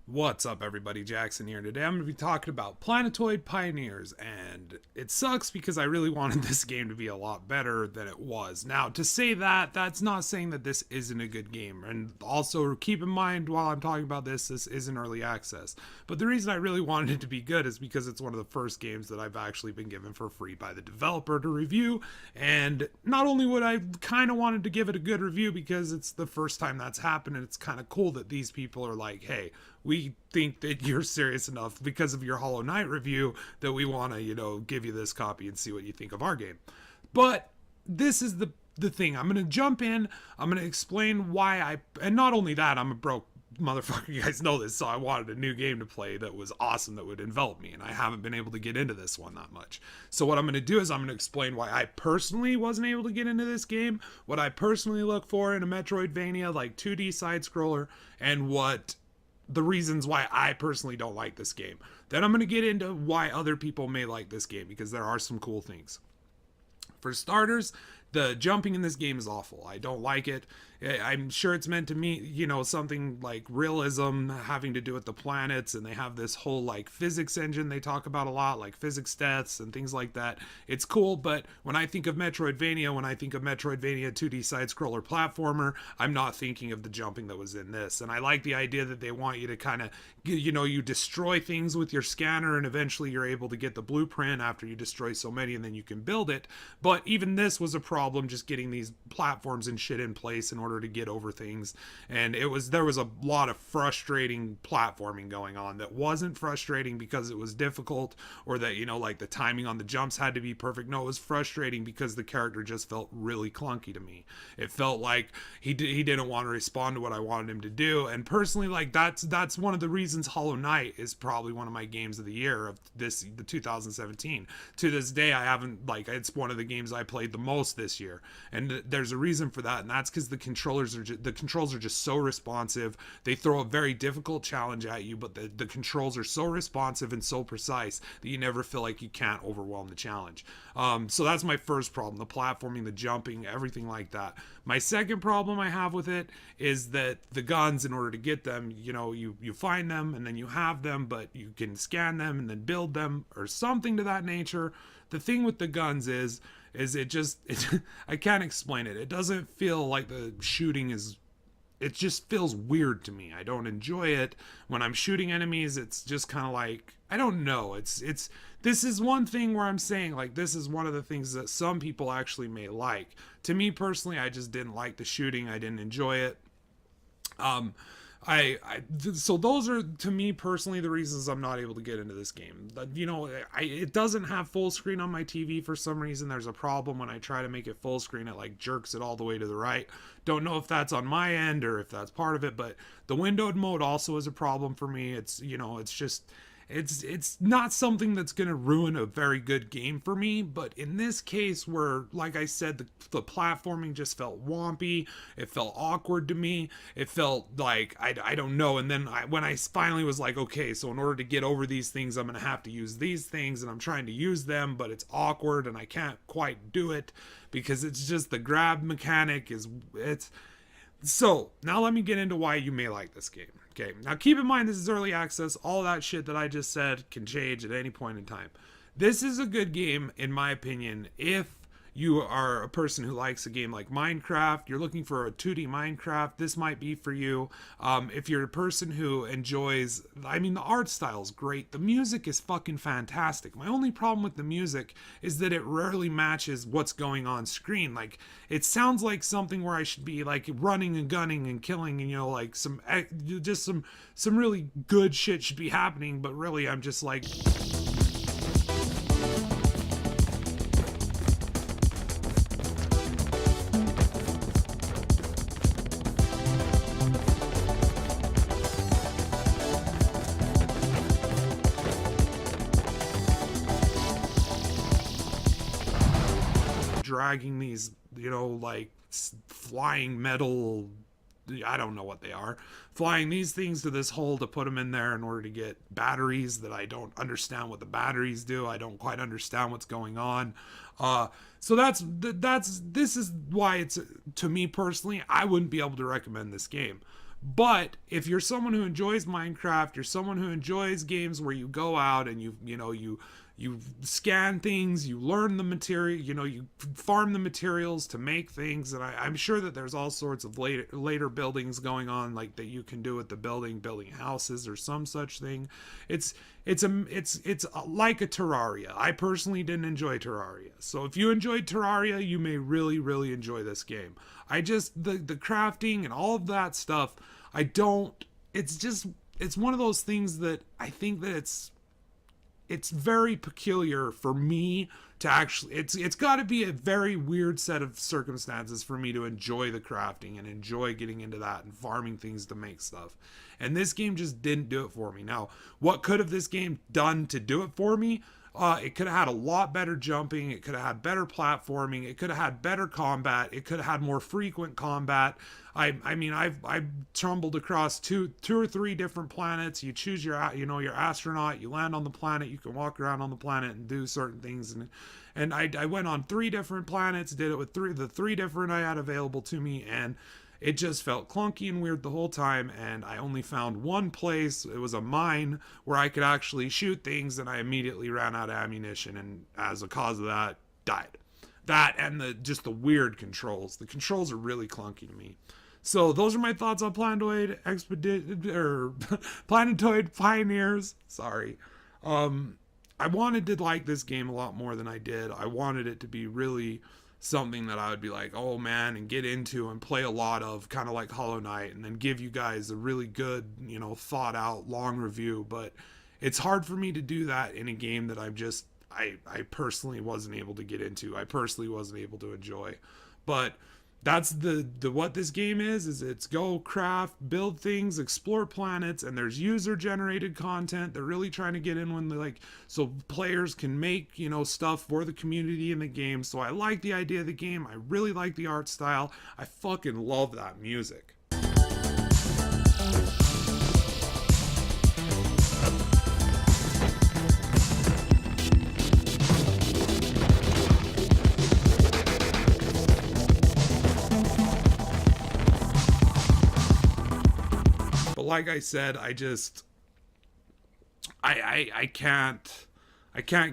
What's up, everybody? Jaxxsin here. Today I'm going to be talking about Planetoid Pioneers, and it sucks because I really wanted this game to be a lot better than it was. Now, to say that, that's not saying that this isn't a good game, and also keep in mind while I'm talking about this isn't early access. But the reason I really wanted it to be good is because it's one of the first games that I've actually been given for free by the developer to review, and not only would I kind of wanted to give it a good review because it's the first time that's happened, and it's kind of cool that these people are like, hey, we think that you're serious enough because of your Hollow Knight review that we want to, give you this copy and see what you think of our game. But this is the thing. I'm going to jump in. I'm going to explain why and not only that, I'm a broke motherfucker. You guys know this. So I wanted a new game to play that was awesome, that would envelop me. And I haven't been able to get into this one that much. So what I'm going to do is I'm going to explain why I personally wasn't able to get into this game, what I personally look for in a Metroidvania, like 2D side scroller, and what the reasons why I personally don't like this game. Then I'm going to get into why other people may like this game, because there are some cool things. For starters, the jumping in this game is awful. I don't like it. I'm sure it's meant to mean, something like realism having to do with the planets, and they have this whole like physics engine they talk about a lot, like physics deaths and things like that. It's cool, but when I think of Metroidvania, 2D side-scroller platformer, I'm not thinking of the jumping that was in this. And I like the idea that they want you to kind of, you destroy things with your scanner, and eventually you're able to get the blueprint after you destroy so many, and then you can build it. But even this was a problem, just getting these platforms and shit in place in order to get over things. And there was a lot of frustrating platforming going on that wasn't frustrating because it was difficult, or that like the timing on the jumps had to be perfect. No, it was frustrating because the character just felt really clunky to me. It felt like he didn't want to respond to what I wanted him to do. And personally, like that's one of the reasons Hollow Knight is probably one of my games of the year of the 2017. To this day, I haven't, it's one of the games I played the most this year, and there's a reason for that, and that's because the controls are just so responsive. They throw a very difficult challenge at you, but the controls are so responsive and so precise that you never feel like you can't overwhelm the challenge. So that's my first problem: the platforming, the jumping, everything like that. My second problem I have with it is that the guns, in order to get them, you find them and then you have them, but you can scan them and then build them or something to that nature. The thing with the guns is I can't explain it. It doesn't feel like the shooting is, it just feels weird to me. I don't enjoy it. When I'm shooting enemies, it's just kind of like, I don't know. This is one thing where I'm saying, like, this is one of the things that some people actually may like. To me personally, I just didn't like the shooting. I didn't enjoy it. So those are, to me personally, the reasons I'm not able to get into this game. It doesn't have full screen on my TV for some reason. There's a problem when I try to make it full screen. It like jerks it all the way to the right. Don't know if that's on my end or if that's part of it, but the windowed mode also is a problem for me. It's not something that's going to ruin a very good game for me, but in this case where, like I said, the platforming just felt wompy, it felt awkward to me, it felt like, I don't know, and then when I finally was like, okay, so in order to get over these things, I'm going to have to use these things, and I'm trying to use them, but it's awkward, and I can't quite do it, because it's just the grab mechanic so, now let me get into why you may like this game. Okay, now keep in mind this is early access. All that shit that I just said can change at any point in time. This is a good game, in my opinion, if you are a person who likes a game like Minecraft, you're looking for a 2D Minecraft, this might be for you. If you're a person who enjoys, the art style is great. The music is fucking fantastic. My only problem with the music is that it rarely matches what's going on screen. Like, it sounds like something where I should be like running and gunning and killing, and like some really good shit should be happening, but really I'm just like dragging these, flying metal, I don't know what they are, flying these things to this hole to put them in there in order to get batteries that I don't understand what the batteries do. I don't quite understand what's going on. So this is why it's, to me personally, I wouldn't be able to recommend this game. But if you're someone who enjoys Minecraft, you're someone who enjoys games where you go out and you scan things, you learn the material, you farm the materials to make things, and I'm sure that there's all sorts of later buildings going on, like that you can do with the building houses or some such thing. It's like a Terraria. I personally didn't enjoy Terraria, so if you enjoyed Terraria, you may really enjoy this game. I just the crafting and all of that stuff. I don't. It's one of those things that I think that it's very peculiar for me to actually it's got to be a very weird set of circumstances for me to enjoy the crafting and enjoy getting into that and farming things to make stuff. And this game just didn't do it for me. Now, what could have this game done to do it for me? It could have had a lot better jumping. It could have had better platforming. It could have had better combat. It could have had more frequent combat. I mean, I've tumbled across two or three different planets. You choose your astronaut. You land on the planet. You can walk around on the planet and do certain things. And I went on 3 different planets. Did it with the three different I had available to me, and it just felt clunky and weird the whole time. And I only found one place. It was a mine where I could actually shoot things, and I immediately ran out of ammunition, and as a cause of that, died. That and the weird controls. The controls are really clunky to me. So those are my thoughts on Planetoid Planetoid Pioneers. Sorry. I wanted to like this game a lot more than I did. I wanted it to be really something that I would be like, oh man, and get into and play a lot of, kind of like Hollow Knight, and then give you guys a really good, thought out long review. But it's hard for me to do that in a game that I personally wasn't able to get into. I personally wasn't able to enjoy. But that's the what this game is it's go craft, build things, explore planets, and there's user generated content. They're really trying to get in when they so players can make stuff for the community in the game. So I like the idea of the game. I really like the art style. I fucking love that music. Like I said, I can't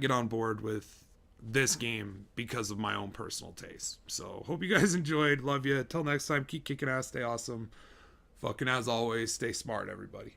get on board with this game because of my own personal taste. So hope you guys enjoyed. Love you. Till next time, keep kicking ass, stay awesome. Fucking as always, stay smart, everybody.